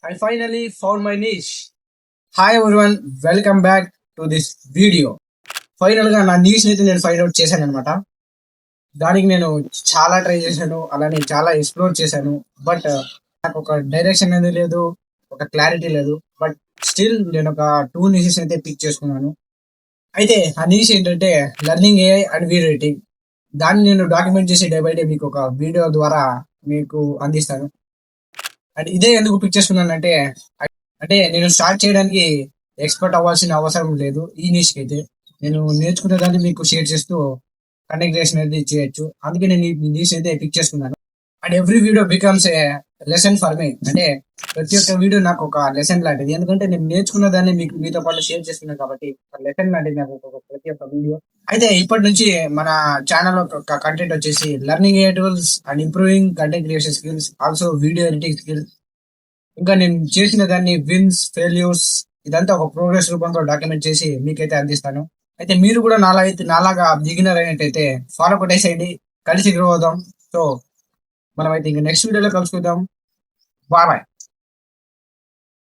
I finally found my niche. Hi everyone, welcome back to this video. Final గా నా niche అయితే నేను find out చేశాను అనమాట. దానికి నేను చాలా ట్రై చేశాను, అలానే చాలా ఎక్స్ప్లోర్ చేశాను. బట్ నాకు ఒక డైరెక్షన్ అనేది లేదు, ఒక క్లారిటీ లేదు. బట్ స్టిల్ నేను ఒక 2 నిషెస్ అయితే పిక్ చేసుకున్నాను. అయితే ఆ నీష్ ఏంటంటే learning AI and video editing. దాన్ని నేను డాక్యుమెంట్ చేసి డే బై డే మీకు ఒక వీడియో ద్వారా మీకు అందిస్తాను. అండ్ ఇదే ఎందుకు పిక్ చేసుకున్నానంటే, అంటే నేను స్టార్ట్ చేయడానికి ఎక్స్పర్ట్ అవ్వాల్సిన అవసరం లేదు. ఈ నీష్కి అయితే నేను నేర్చుకునే దాన్ని మీకు షేర్ చేస్తూ కంటెంట్ క్రియేషన్ అనేది చేయొచ్చు. అందుకే నేను ఈ నీష్ అయితే పిక్ చేసుకున్నాను. And every video becomes a lesson for me. అంటే ప్రతి ఒక్క వీడియో నాకు ఒక లెసన్ లాంటిది. ఎందుకంటే నేను నేర్చుకున్న దాన్ని మీకు మీతో పాటు షేర్ చేస్తున్నాను కాబట్టి లెసన్ లాంటిది నాకు ప్రతి ఒక్క వీడియో. అయితే ఇప్పటి నుంచి మన ఛానల్ ఒక కంటెంట్ వచ్చేసి learning A tools and improving content creation skills, also video editing skills. ఇంకా నేను చేసిన దాన్ని విన్స్, ఫెయిల్యూర్స్ ఇదంతా ఒక ప్రోగ్రెస్ రూపంలో డాక్యుమెంట్ చేసి మీకైతే అందిస్తాను. అయితే మీరు కూడా నాలాగా బిగినర్ అయినట్టయితే ఫాలో కొట్టేసేయండి, కలిసి గ్రో అవుదాం. సో మనమైతే ఇంక నెక్స్ట్ వీడియోలో కలుసుకుందాం. Bye bye.